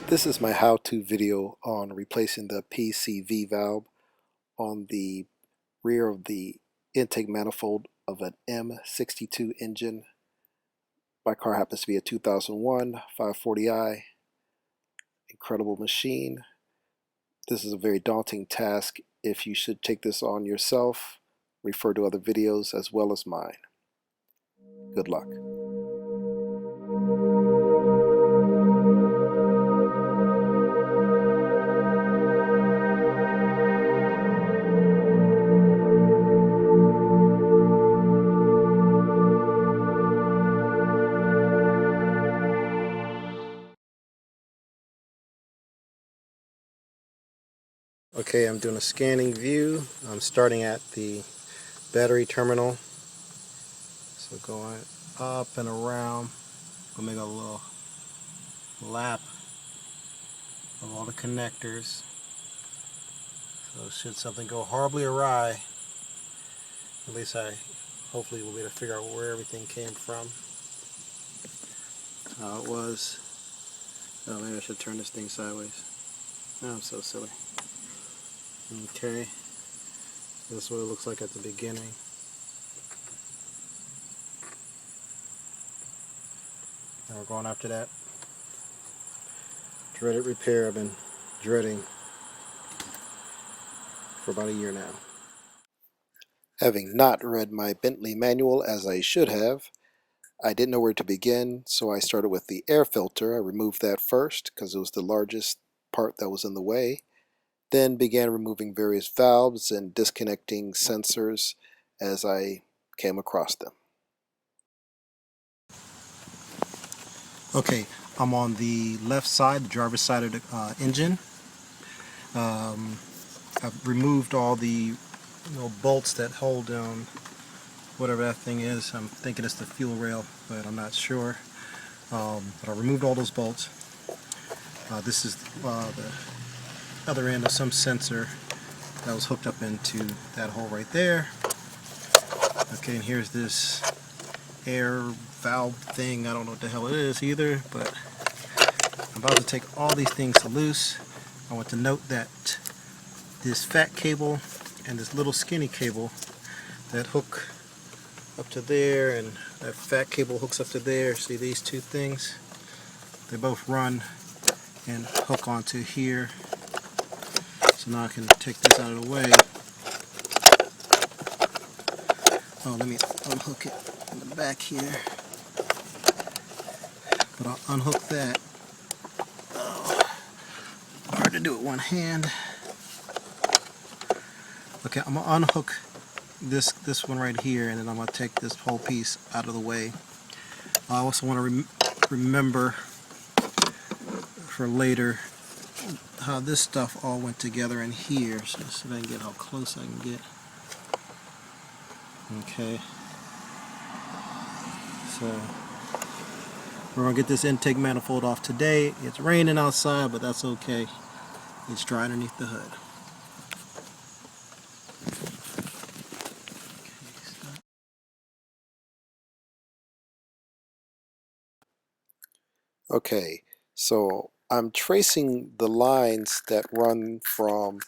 This is my how-to video on replacing the PCV valve on the rear of the intake manifold of an M62 engine. My car happens to be a 2001 540i. Incredible machine. This is a very daunting task. If you should take this on yourself, refer to other videos as well as mine. Good luck. Okay, I'm doing a scanning view. I'm starting at the battery terminal. So going up and around. We'll make a little lap of all the connectors. So should something go horribly awry, at least I hopefully will be able to figure out where everything came from. How it was. Oh, maybe I should turn this thing sideways. Oh, I'm so silly. Okay, this is what it looks like at the beginning. Now we're going after that dreaded repair I've been dreading for about a year now. Having not read my Bentley manual as I should have, I didn't know where to begin, so I started with the air filter. I removed that first because it was the largest part that was in the way. Then began removing various valves and disconnecting sensors as I came across them. Okay, I'm on the left side, the driver's side of the engine. I've removed all the bolts that hold down whatever that thing is. I'm thinking it's the fuel rail, but I'm not sure. But I removed all those bolts. This is the other end of some sensor that was hooked up into that hole right there. Okay, and here's this air valve thing. I don't know what the hell it is either, but I'm about to take all these things loose. I want to note that this fat cable and this little skinny cable that hook up to there, and that fat cable hooks up to there. See these two things? They both run and hook onto here. So now I can take this out of the way. Oh, let me unhook it in the back here. But I'll unhook that. Oh, hard to do it one hand. Okay, I'm gonna unhook this one right here, and then I'm gonna take this whole piece out of the way. I also want to remember for later how this stuff all went together in here. So let's see if I can get how close I can get. Okay. So we're gonna get this intake manifold off today. It's raining outside, but that's okay. It's dry underneath the hood. Okay, so I'm tracing the lines that run from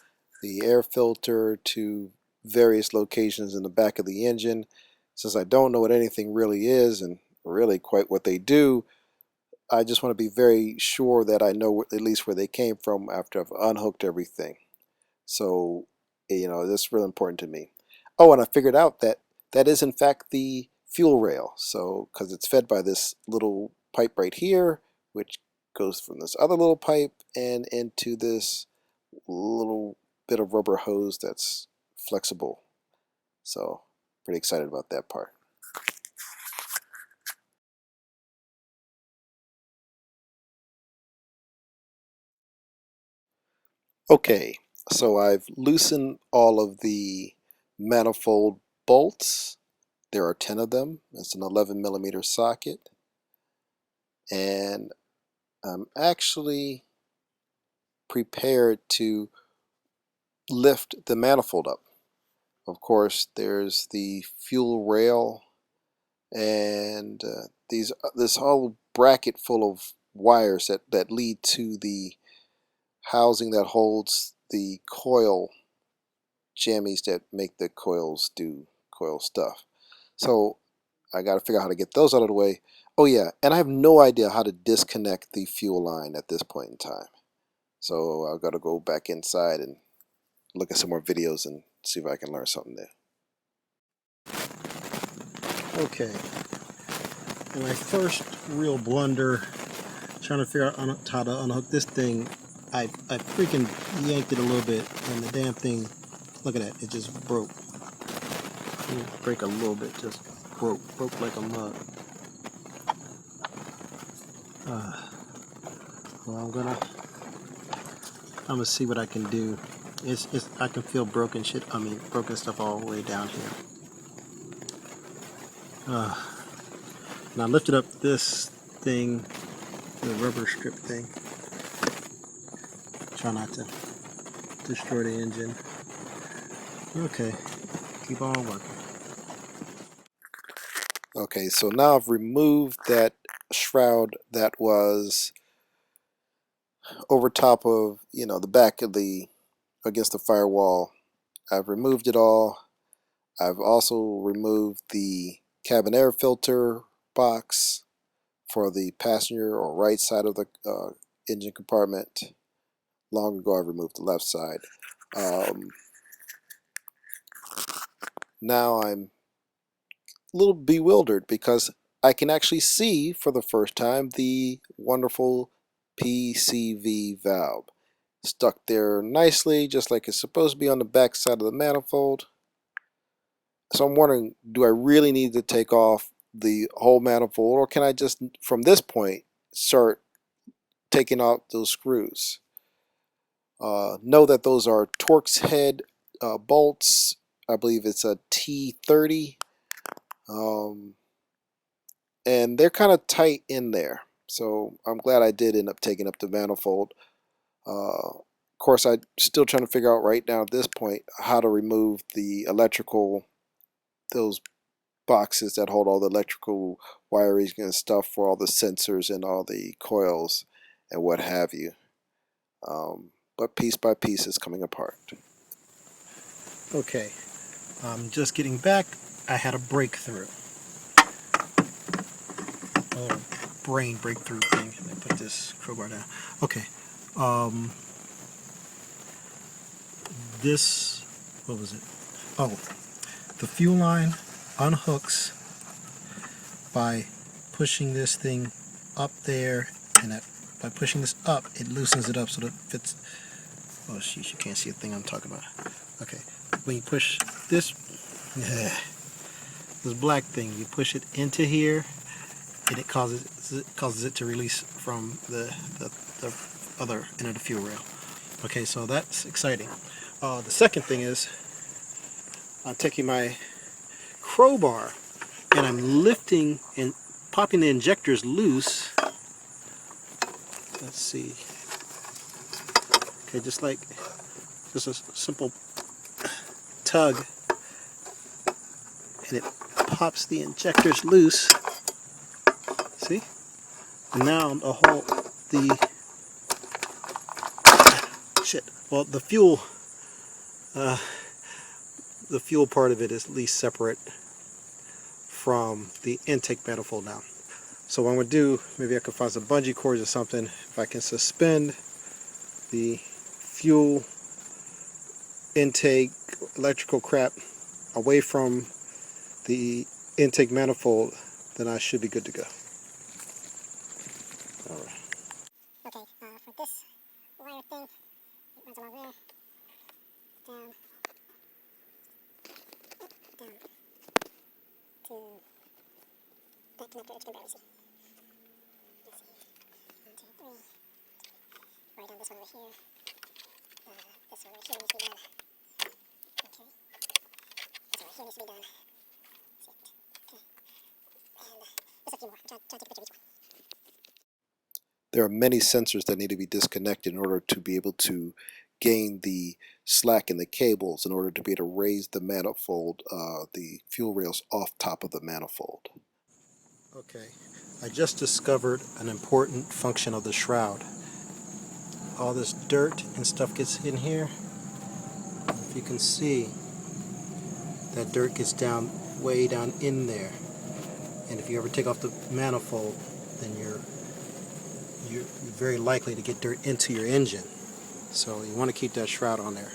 the air filter to various locations in the back of the engine. Since I don't know what anything really is and really quite what they do, I just want to be very sure that I know at least where they came from after I've unhooked everything. So, that's really important to me. Oh, and I figured out that that is in fact the fuel rail. So, because it's fed by this little pipe right here, which goes from this other little pipe and into this little bit of rubber hose that's flexible. So, pretty excited about that part. Okay, so I've loosened all of the manifold bolts. There are 10 of them. It's an 11mm socket. and I'm actually prepared to lift the manifold up. Of course, there's the fuel rail and this whole bracket full of wires that lead to the housing that holds the coil jammies that make the coils do coil stuff. So I got to figure out how to get those out of the way. Oh yeah, and I have no idea how to disconnect the fuel line at this point in time. So I've got to go back inside and look at some more videos and see if I can learn something there. Okay, and my first real blunder trying to figure out how to unhook this thing, I freaking yanked it a little bit, and the damn thing, look at that, it just broke. It didn't break a little bit, just broke like a mug. Well, I'm gonna see what I can do. I can feel broken shit. I mean, broken stuff all the way down here. Now I lifted up this thing, the rubber strip thing. Try not to destroy the engine. Okay, keep on working. Okay, so now I've removed that shroud that was over top of, the back of against the firewall. I've removed it all. I've also removed the cabin air filter box for the passenger or right side of the engine compartment. Long ago I removed the left side. Now I'm a little bewildered because I can actually see for the first time the wonderful PCV valve stuck there nicely, just like it's supposed to be on the back side of the manifold. So I'm wondering, do I really need to take off the whole manifold, or can I just from this point start taking out those screws? Know that those are Torx head bolts. I believe it's a T30. And they're kind of tight in there, so I'm glad I did end up taking up the manifold. Of course, I'm still trying to figure out right now at this point how to remove the electrical, those boxes that hold all the electrical wiring and stuff for all the sensors and all the coils and what have you. But piece by piece it's coming apart. Okay, just getting back, I had a breakthrough. Brain breakthrough thing. Let me put this crowbar down. Okay, this, what was it? Oh, the fuel line unhooks by pushing this thing up there, and by pushing this up, it loosens it up so that it fits. Oh, sheesh, you can't see a thing I'm talking about. Okay, when you push this, this black thing, you push it into here, and it causes it to release from the other end of the fuel rail. Okay, so that's exciting. The second thing is I'm taking my crowbar and I'm lifting and popping the injectors loose. Let's see. Okay, just a simple tug, and it pops the injectors loose. See? And now the fuel part of it is at least separate from the intake manifold now. So what I'm going to do, maybe I could find some bungee cords or something, if I can suspend the fuel intake electrical crap away from the intake manifold, then I should be good to go. Alright. Okay, for this wire thing, it runs along there, down to that connector, which you can barely see. Let's see, 1, 2, 3, right down this one over here, this one over here needs to be done, okay, this one over here needs to be done, that's it, okay, and there's a few more, I'll try to take a picture of each one. There are many sensors that need to be disconnected in order to be able to gain the slack in the cables in order to be able to raise the manifold, the fuel rails off top of the manifold. Okay, I just discovered an important function of the shroud. All this dirt and stuff gets in here. If you can see, that dirt gets down way down in there. And if you ever take off the manifold, then you're very likely to get dirt into your engine. So you want to keep that shroud on there.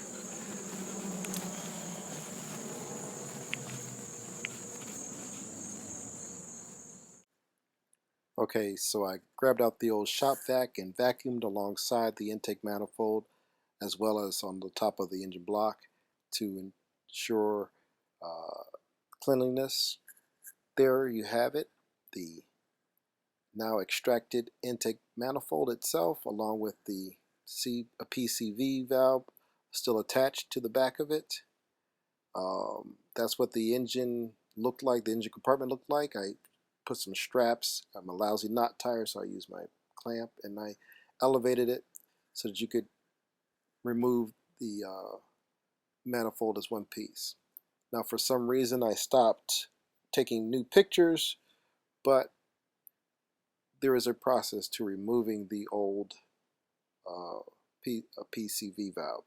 Okay, so I grabbed out the old shop vac and vacuumed alongside the intake manifold as well as on the top of the engine block to ensure cleanliness. There you have it, the now extracted intake manifold itself along with the PCV valve still attached to the back of it. That's what the engine looked like, the engine compartment looked like. I put some straps. I'm a lousy knot tire, so I used my clamp and I elevated it so that you could remove the manifold as one piece. Now for some reason I stopped taking new pictures, but there is a process to removing the old PCV valve.